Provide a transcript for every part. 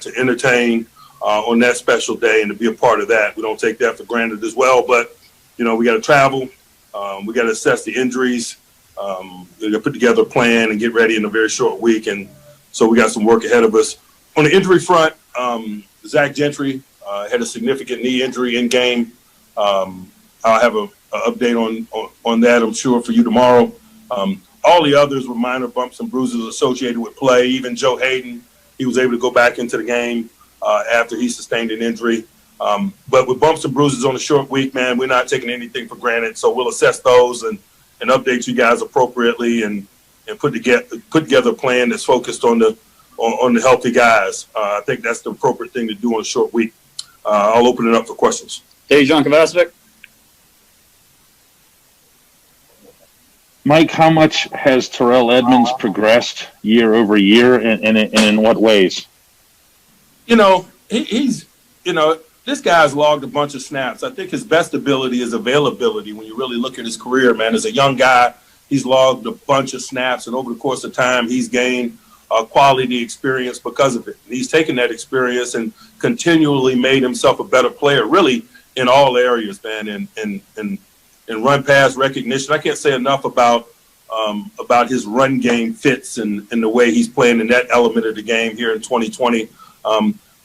to entertain on that special day and to be a part of that. We don't take that for granted as well, but, we got to travel. We got to assess the injuries. We got to put together a plan and get ready in a very short week. And so we got some work ahead of us. On the injury front, Zach Gentry had a significant knee injury in game. I'll have an update on that, I'm sure, for you tomorrow. All the others were minor bumps and bruises associated with play. Even Joe Hayden, he was able to go back into the game after he sustained an injury. But with bumps and bruises on a short week, man, we're not taking anything for granted. So we'll assess those and update you guys appropriately and put together a plan that's focused on the healthy guys. I think that's the appropriate thing to do on a short week. I'll open it up for questions. Dejan Kovacevic. Mike, how much has Terrell Edmonds progressed year over year, and in what ways? He's this guy's logged a bunch of snaps. I think his best ability is availability. When you really look at his career, man, as a young guy, he's logged a bunch of snaps, and over the course of time, he's gained quality experience because of it. And he's taken that experience and continually made himself a better player, really in all areas, man, and run pass recognition. I can't say enough about his run game fits and the way he's playing in that element of the game here in 2020.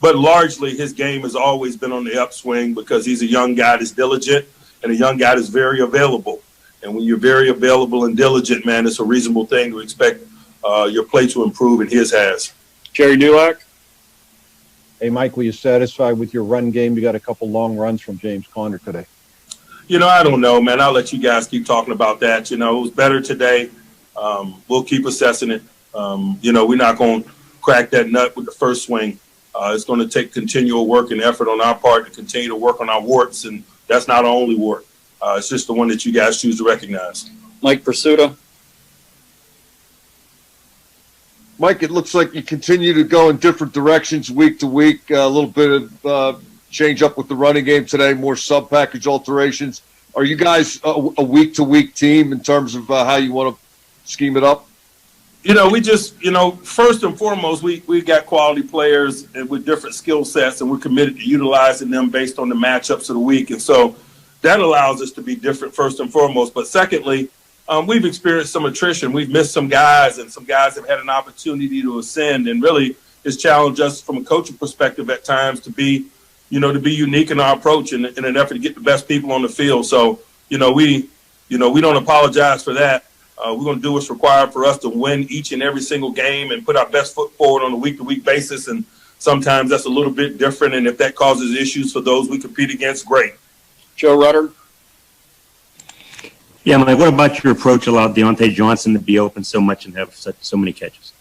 But largely his game has always been on the upswing because he's a young guy that's diligent and a young guy that's very available. And when you're very available and diligent, man, it's a reasonable thing to expect your play to improve, and his has. Jerry Dulac. Hey, Mike, were you satisfied with your run game? You got a couple long runs from James Conner today. I don't know, man. I'll let you guys keep talking about that. It was better today. We'll keep assessing it. We're not going to crack that nut with the first swing. It's going to take continual work and effort on our part to continue to work on our warts, and that's not our only wart. It's just the one that you guys choose to recognize. Mike Pursuta. Mike, it looks like you continue to go in different directions week to week. A little bit of change up with the running game today, more sub-package alterations. Are you guys a week-to-week team in terms of how you want to scheme it up? We just, first and foremost, we got quality players and with different skill sets, and we're committed to utilizing them based on the matchups of the week. And so that allows us to be different first and foremost. But secondly, we've experienced some attrition. We've missed some guys, and some guys have had an opportunity to ascend, and really it's challenged us from a coaching perspective at times to be unique in our approach in an effort to get the best people on the field. So, we don't apologize for that. We're going to do what's required for us to win each and every single game and put our best foot forward on a week-to-week basis. And sometimes that's a little bit different. And if that causes issues for those we compete against, great. Joe Rutter. Yeah, Mike, what about your approach allowed Deontay Johnson to be open so much and have so many catches?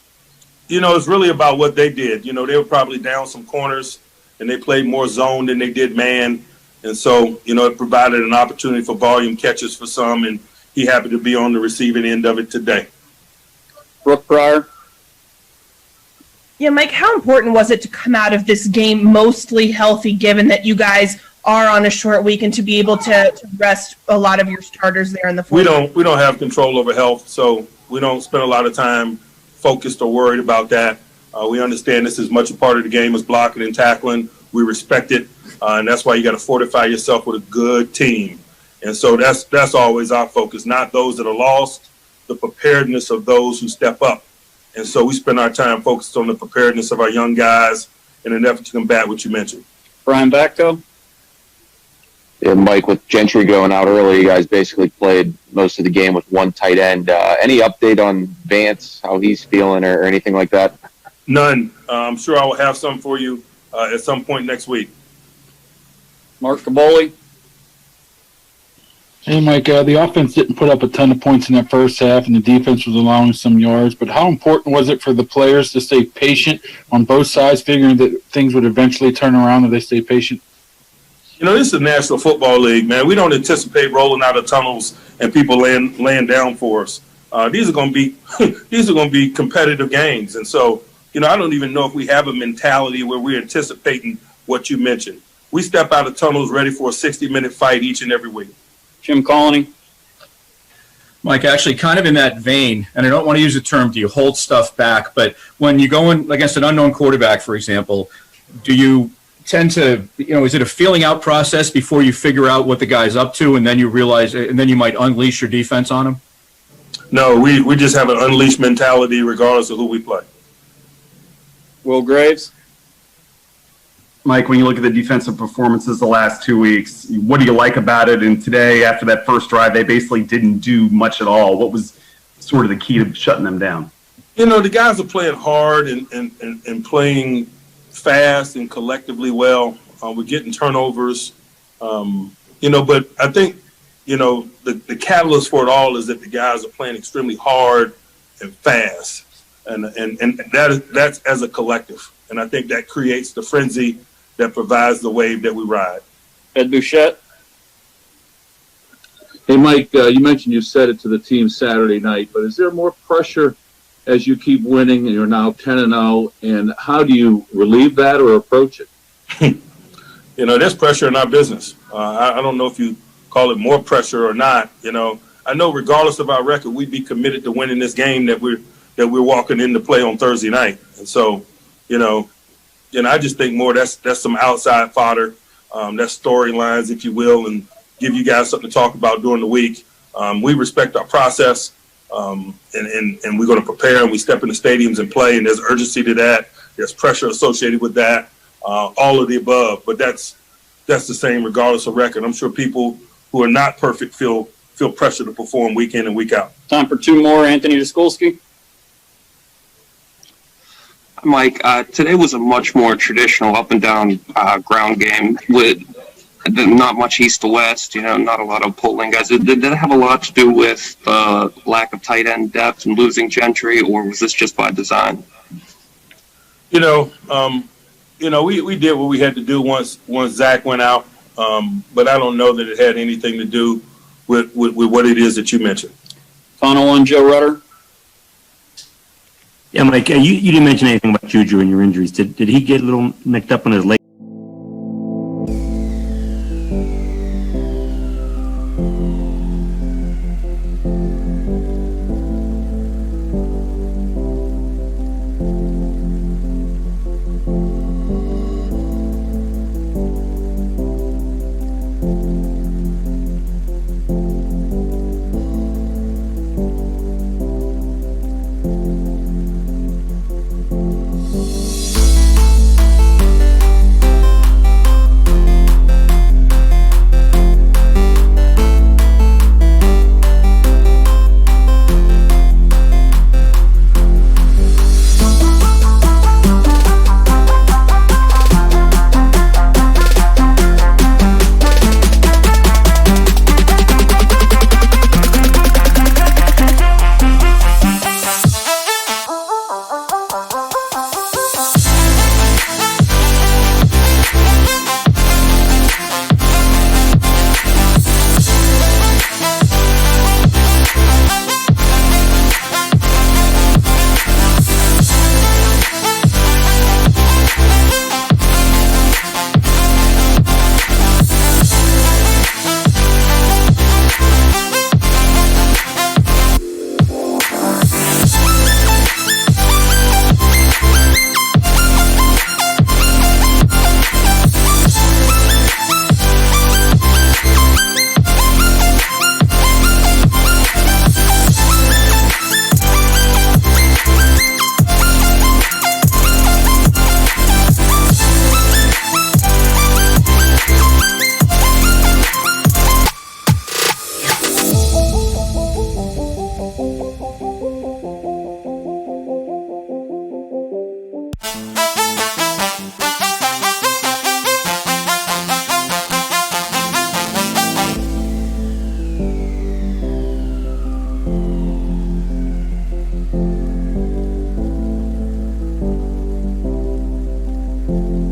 It's really about what they did. They were probably down some corners, and they played more zone than they did man. And so, it provided an opportunity for volume catches for some, and he happened to be on the receiving end of it today. Brooke Pryor. Yeah, Mike, how important was it to come out of this game mostly healthy, given that you guys are on a short week, and to be able to rest a lot of your starters there in the fourth? We don't have control over health, so we don't spend a lot of time focused or worried about that. We understand this is much a part of the game as blocking and tackling. We respect it, and that's why you got to fortify yourself with a good team. And so that's always our focus, not those that are lost, the preparedness of those who step up. And so we spend our time focused on the preparedness of our young guys in an effort to combat what you mentioned. Brian Backo. Yeah, Mike, with Gentry going out early, you guys basically played most of the game with one tight end. Any update on Vance, how he's feeling or anything like that? None. I'm sure I will have some for you at some point next week. Mark Caboli. Hey, Mike, the offense didn't put up a ton of points in that first half, and the defense was allowing some yards. But how important was it for the players to stay patient on both sides, figuring that things would eventually turn around if they stay patient? This is the National Football League, man. We don't anticipate rolling out of tunnels and people laying down for us. These are going to be competitive games, and so I don't even know if we have a mentality where we're anticipating what you mentioned. We step out of tunnels ready for a 60-minute fight each and every week. Jim Colony. Mike, actually kind of in that vein, and I don't want to use the term, do you hold stuff back, but when you go in against an unknown quarterback, for example, do you tend to, is it a feeling out process before you figure out what the guy's up to, and then you realize, and then you might unleash your defense on him? No, we just have an unleashed mentality regardless of who we play. Will Graves? Mike, when you look at the defensive performances the last 2 weeks, what do you like about it? And today, after that first drive, they basically didn't do much at all. What was sort of the key to shutting them down? The guys are playing hard and playing fast and collectively well. We're getting turnovers, but I think, the catalyst for it all is that the guys are playing extremely hard and fast. And that's as a collective. And I think that creates the frenzy that provides the wave that we ride. Ed Bouchette? Hey, Mike, you mentioned you said it to the team Saturday night, but is there more pressure as you keep winning and you're now 10-0, and how do you relieve that or approach it? There's pressure in our business. I don't know if you call it more pressure or not. I know regardless of our record, we'd be committed to winning this game that we're walking into play on Thursday night. And so, I just think more that's some outside fodder, that's storylines, if you will, and give you guys something to talk about during the week. We respect our process, and we're going to prepare, and we step in the stadiums and play, and there's urgency to that. There's pressure associated with that, all of the above. But that's the same regardless of record. I'm sure people who are not perfect feel pressure to perform week in and week out. Time for two more. Anthony Daskulski? Mike, today was a much more traditional up and down ground game with not much east to west, not a lot of pulling guys. Did that have a lot to do with lack of tight end depth and losing Gentry, or was this just by design? We did what we had to do once Zach went out, but I don't know that it had anything to do with what it is that you mentioned. Final one, Joe Rudder? Yeah, Mike, you didn't mention anything about Juju and your injuries. Did he get a little nicked up on his leg? you.